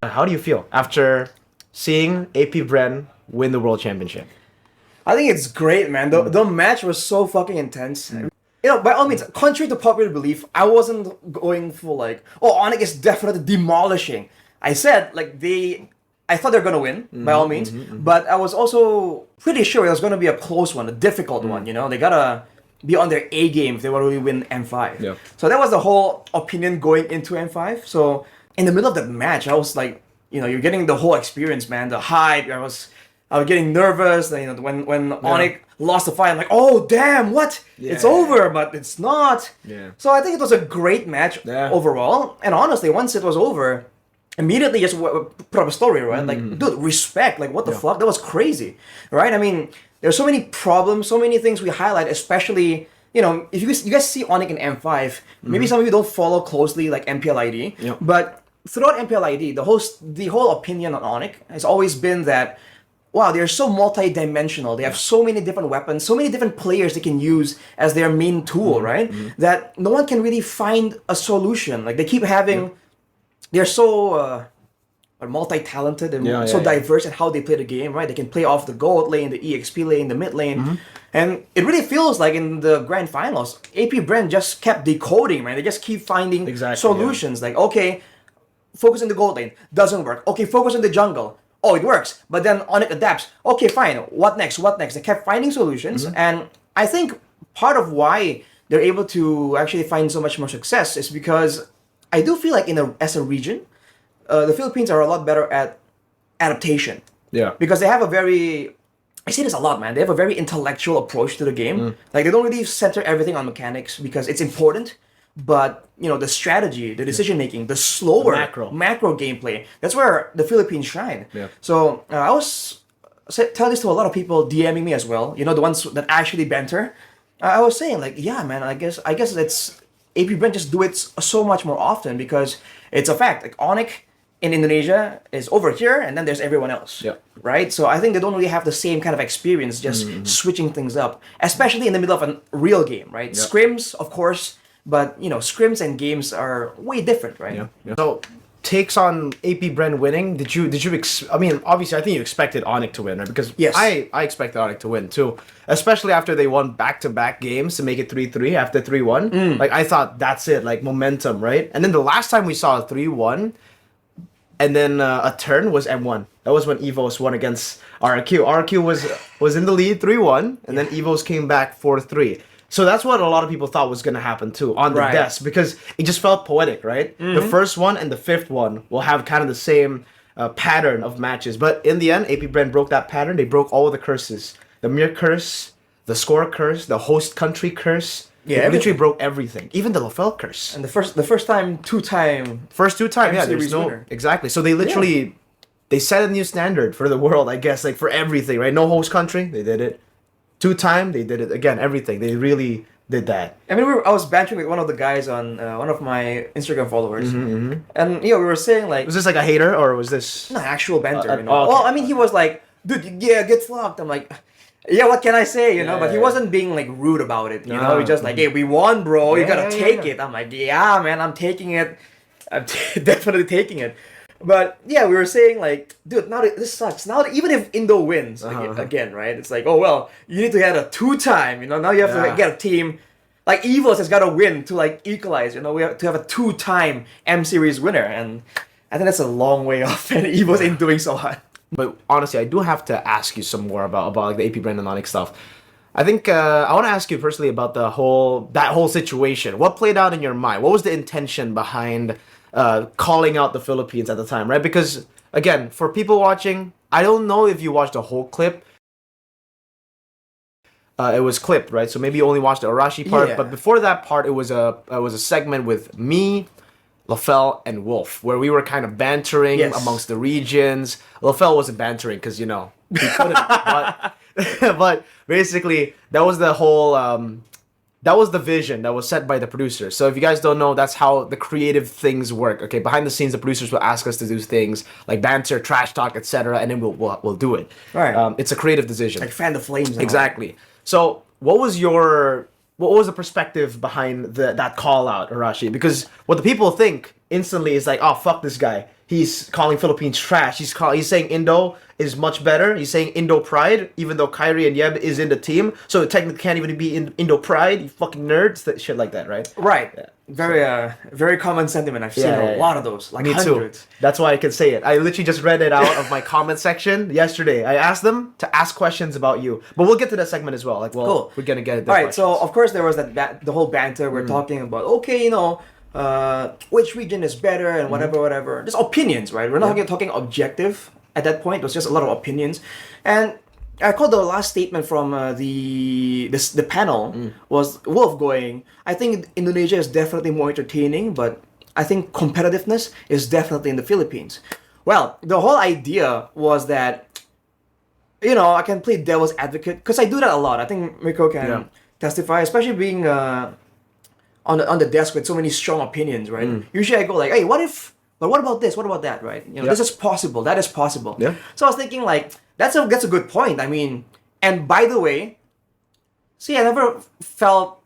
how do you feel after seeing AP Bren win the World Championship? I think it's great, man. The match was so fucking intense. You know, by all means, contrary to popular belief, I wasn't going for like, oh, Onic is definitely demolishing. I said, like, I thought they were gonna win, by all means, but I was also pretty sure it was gonna be a close one, a difficult one, you know? They gotta be on their A game if they want to really win M5. Yeah. So that was the whole opinion going into M5. So in the middle of that match, I was like, you know, you're getting the whole experience, man, the hype. I was getting nervous. You know, when Onic lost the fight, I'm like, oh damn, what? It's over, but it's not. Yeah. So I think it was a great match overall. And honestly, once it was over, immediately just put up a story, right? Like, dude, respect. Like, what the fuck? That was crazy, right? I mean, there's so many problems, so many things we highlight, especially. You know, if you guys see Onic in M5, maybe some of you don't follow closely like MPLID, but throughout MPLID, the whole opinion on Onic has always been that, wow, they're so multi-dimensional. They have so many different weapons, so many different players they can use as their main tool, right? That no one can really find a solution. Like, they keep having, they're so multi-talented and so diverse in how they play the game, right? They can play off the gold lane, the EXP lane, the mid lane. And it really feels like in the grand finals, AP Bren just kept decoding, man. They just keep finding solutions. Like, okay, focus on the gold lane. Doesn't work. Okay, focus on the jungle. Oh, it works. But then Onic adapts. Okay, fine. What next? What next? They kept finding solutions. And I think part of why they're able to actually find so much more success is because I do feel like as a region, the Philippines are a lot better at adaptation. Yeah. Because they have I see this a lot, man. They have a very intellectual approach to the game. Like, they don't really center everything on mechanics because it's important. But, you know, the strategy, the decision-making, the slower macro gameplay, that's where the Philippines shine. Yeah. So, I was telling this to a lot of people DMing me as well. You know, the ones that actually banter. I was saying, like, yeah, man, I guess it's AP Bren just do it so much more often because it's a fact. Like, Onic in Indonesia is over here, and then there's everyone else. Yeah. Right? So I think they don't really have the same kind of experience just switching things up, especially in the middle of a real game, right? Yeah. Scrims, of course, but, you know, scrims and games are way different, right? Yeah. So, takes on AP Bren winning, did you I mean, obviously I think you expected Onic to win, right? Because I expected Onic to win too, especially after they won back-to-back games to make it 3-3 after 3-1. Like, I thought that's it, like momentum, right? And then the last time we saw a 3-1 and then a turn was M1. That was when Evos won against RQ. RQ was in the lead 3-1 and then Evos came back 4-3. So that's what a lot of people thought was going to happen too on the desk, because it just felt poetic, right? The first one and the fifth one will have kind of the same pattern of matches. But in the end, AP Bren broke that pattern. They broke all the curses. The mirror curse, the score curse, the host country curse. Yeah, they literally broke everything. Even the Lafel curse. And the first time, two-time. First two-time, yeah. There's no winner. Exactly. So they literally they set a new standard for the world, I guess, like for everything, right? No host country, they did it. Two-time, they did it again. Everything, they really did that. I mean, I was bantering with one of the guys on one of my Instagram followers, and we were saying like, was this like a hater or was this actual banter? You know? Okay. Well, I mean, he was like, dude, get flocked. I'm like, yeah, what can I say, you know? But he wasn't being like rude about it, you know? He just like, hey, we won, bro. You gotta take it. I'm like, yeah, man, I'm taking it. I'm definitely taking it. But yeah, we were saying like, dude, now this sucks. Now even if Indo wins again, right? It's like, oh well, you need to get a two-time. You know, now you have to get a team. Like Evos has got to win to like equalize. You know, we have to have a two-time M series winner, and I think that's a long way off. And Evos ain't doing so hot. But honestly, I do have to ask you some more about like the AP Bren-Onic stuff. I think I want to ask you personally about that whole situation. What played out in your mind? What was the intention behind calling out the Philippines at the time, right? Because again, for people watching, I don't know if you watched the whole clip. It was clipped, right? So maybe you only watched the Arashi part. But before that part, it was a segment with me, Lafel, and Wolf, where we were kind of bantering amongst the regions. Lafel wasn't bantering because, you know, he couldn't. but basically, that was the whole... that was the vision that was set by the producers. So if you guys don't know, that's how the creative things work. Okay, behind the scenes, the producers will ask us to do things like banter, trash talk, etc., and then we'll do it. Right. It's a creative decision. Like fan the flames. Exactly. So what was the perspective behind that call out, Arashi? Because what the people think instantly is like, oh fuck this guy. He's calling Philippines trash. He's saying Indo is much better. He's saying Indo pride, even though Kyrie and Yeb is in the team, so it technically can't even be Indo pride. You fucking nerds, shit like that, right? Right. Yeah. Very common sentiment. I've seen a lot of those, like Me hundreds. too. That's why I can say it. I literally just read it out of my comment section yesterday. I asked them to ask questions about you, but we'll get to that segment as well. Like, well, cool. We're gonna get it. All right. So of course there was the whole banter. We're talking about which region is better and whatever. Just opinions, right? We're not talking objective at that point. It was just a lot of opinions, and I called the last statement from the panel was Wolf going, I think Indonesia is definitely more entertaining, but I think competitiveness is definitely in the Philippines. Well, the whole idea was that, I can play devil's advocate, because I do that a lot. I think Mirko can testify, especially being on the desk with so many strong opinions, right? Usually I go like, hey, what about this? What about that, right? This is possible. That is possible. Yeah. So I was thinking like, that's a good point. I mean, and by the way, I never felt.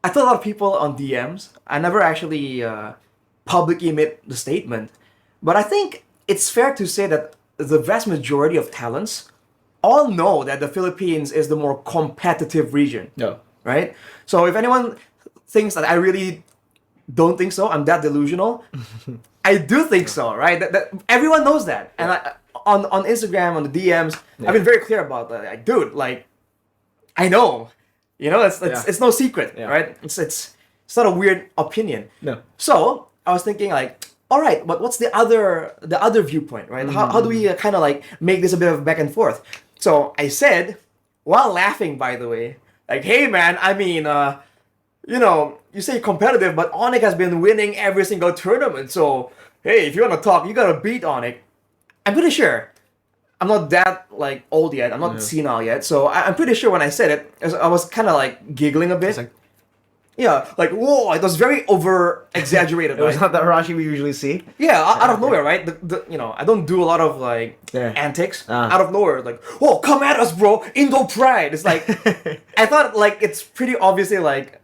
I thought a lot of people on DMs. I never actually publicly made the statement, but I think it's fair to say that the vast majority of talents all know that the Philippines is the more competitive region. Yeah. Right. So if anyone thinks that I really don't think so, I'm that delusional. I do think so, right? That everyone knows that, and on Instagram, on the DMs, I've been very clear about that. Like, dude, like, I know, it's no secret, right? It's not a weird opinion. No. So I was thinking like, all right, but what's the other viewpoint, right? How do we kind of like make this a bit of back and forth? So I said, while laughing, by the way, like, hey man, I mean, you say competitive, but Onic has been winning every single tournament. So, hey, if you want to talk, you got to beat Onic. I'm pretty sure. I'm not that, like, old yet. I'm not senile yet. So, I'm pretty sure when I said it, I was kind of, like, giggling a bit. Like, whoa, it was very over-exaggerated. It was not the Arashi we usually see. Yeah, out of nowhere, right? I don't do a lot of, like, antics. Out of nowhere, like, oh, come at us, bro. Indo pride. It's like, I thought, like, it's pretty obviously, like,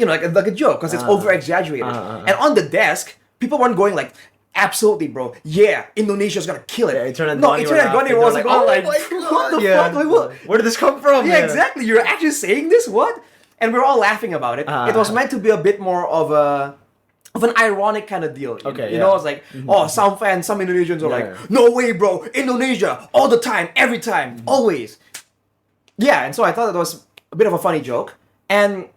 like a joke, because it's over-exaggerated. And on the desk, people weren't going like, absolutely, bro. Yeah, Indonesia's gonna kill it. Yeah, Eternal Gunny was like, oh, like, what the fuck? Like, where did this come from? Yeah, exactly. You're actually saying this? What? And we're all laughing about it. It was meant to be a bit more of an ironic kind of deal. You know, it's like, some fans, some Indonesians are like, no way, bro. Indonesia, all the time, every time, always. Yeah, and so I thought that was a bit of a funny joke. And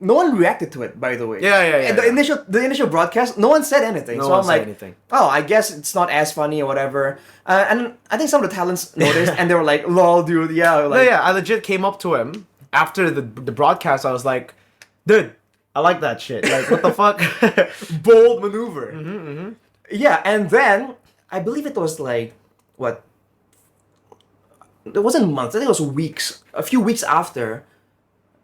no one reacted to it, by the way. Yeah. The initial broadcast, no one said anything. No so one I'm said like, anything. oh, I guess it's not as funny or whatever. And I think some of the talents noticed, and they were like, lol, dude, yeah. Like, I legit came up to him after the broadcast. I was like, dude, I like that shit. Like, what the fuck? Bold maneuver. Yeah, and then, I believe it was like, what? It wasn't months, I think it was weeks. A few weeks after.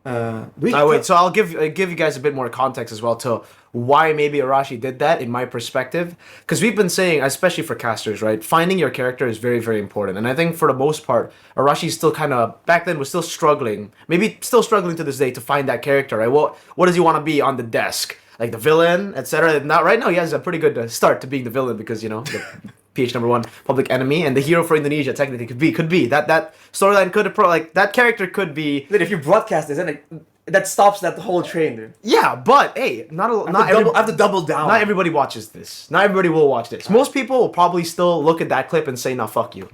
Wait, so I'll give you guys a bit more context as well to why maybe Arashi did that in my perspective, because we've been saying, especially for casters, right, finding your character is very, very important, and I think for the most part Arashi still kind of back then was still struggling, maybe still struggling to this day to find that character, right? What does he want to be on the desk, like the villain, etc. Now right now he has a pretty good start to being the villain, because the PH #1 public enemy, and the hero for Indonesia technically could be that storyline could like that character could be. Dude, if you broadcast this, then that stops that whole train, dude. Yeah, but hey, I have to double down. Not everybody watches this. Not everybody will watch this. Most people will probably still look at that clip and say, "Nah, fuck you,"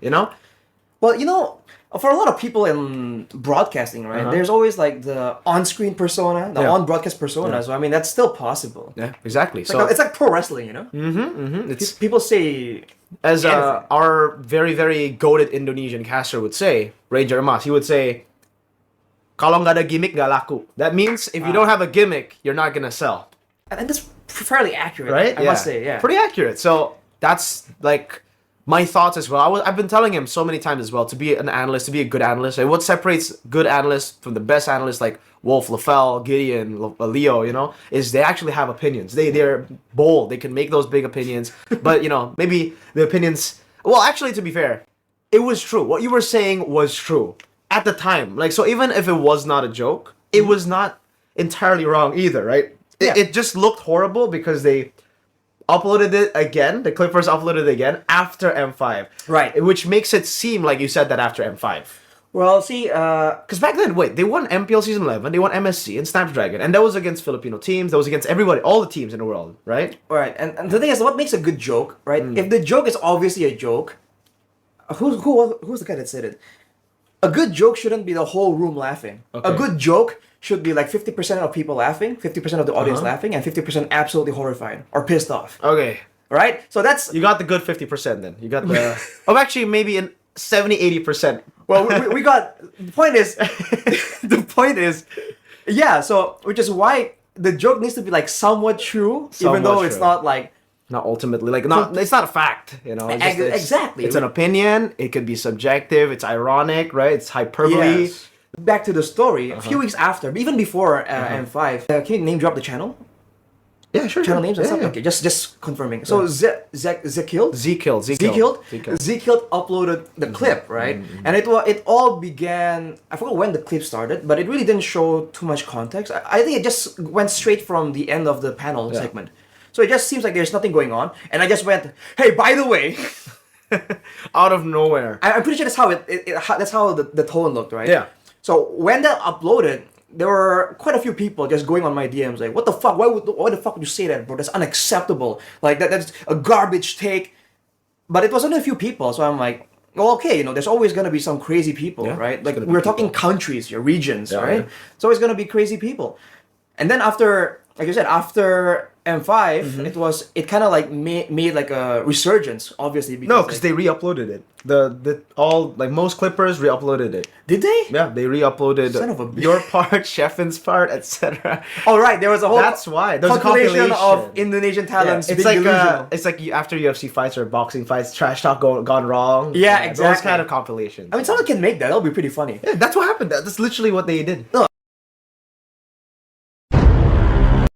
Well, for a lot of people in broadcasting, right, there's always like the on-screen persona, the on-broadcast persona. So I mean, that's still possible. Yeah, exactly. It's like pro wrestling, It's people say. As our very, very goated Indonesian caster would say, Ranger Emas, he would say, "Kalau nggak ada gimmick nggak laku." That means if you don't have a gimmick, you're not gonna sell. And that's fairly accurate, right? I must say, yeah. Pretty accurate. So that's like my thoughts as well. I've been telling him so many times as well to be an analyst, to be a good analyst. And what separates good analysts from the best analysts like Wolf, LaFell, Gideon, Leo, is they actually have opinions. They're bold. They can make those big opinions. But, maybe the opinions... Well, actually, to be fair, it was true. What you were saying was true at the time. Like, so even if it was not a joke, it was not entirely wrong either, right? Yeah. It just looked horrible because they uploaded it again. The Clippers uploaded it again after M5. Right. Which makes it seem like you said that after M5. Well, see, because back then, wait, they won MPL Season 11, they won MSC and Snapdragon, and that was against Filipino teams, that was against everybody, all the teams in the world, right? Right, and the thing is, what makes a good joke, right? If the joke is obviously a joke, who's the guy that said it? A good joke shouldn't be the whole room laughing. Okay. A good joke should be like 50% of people laughing, 50% of the audience laughing, and 50% absolutely horrified or pissed off. Okay. Right? So that's... You got the good 50% then. You got the... oh, actually, maybe in 70-80%. Well, we got... The point is... the point is... Yeah, so... Which is why the joke needs to be like somewhat true, even though it's not like... Not ultimately, like, not, it's not a fact, you know? Exactly. It's an opinion, it could be subjective, it's ironic, right? It's hyperbole. Yes. Back to the story, a few weeks after, even before M5, can you name drop the channel? Yeah, sure. Channel names and stuff? Okay, just confirming. So, ZEkilled? ZEkilled uploaded the clip, right? And it all began, I forgot when the clip started, but it really didn't show too much context. I think it just went straight from the end of the panel segment. So it just seems like there's nothing going on, and I just went, "Hey, by the way," out of nowhere. I'm pretty sure that's how that's how the tone looked, right? Yeah. So when that uploaded, there were quite a few people just going on my DMs like, "What the fuck? Why the fuck would you say that, bro? That's unacceptable. Like that's a garbage take." But it was only a few people, so I'm like, well, okay, you know, there's always gonna be some crazy people, right? Like we're talking countries, your regions, right? Yeah. It's always gonna be crazy people. And then after, like you said, after M5, it kind of like made like a resurgence, obviously. Because because they re-uploaded it. Most Clippers re-uploaded it. Did they? Yeah, they re-uploaded Son of a your part, Sheffen's part, etc. Oh right, there was a whole that's why there's a compilation of Indonesian talents. Yeah, it's like after UFC fights or boxing fights, trash talk gone wrong. Yeah, exactly. Those kind of compilations. I mean, someone can make that. That'll be pretty funny. Yeah, that's what happened. That's literally what they did. No.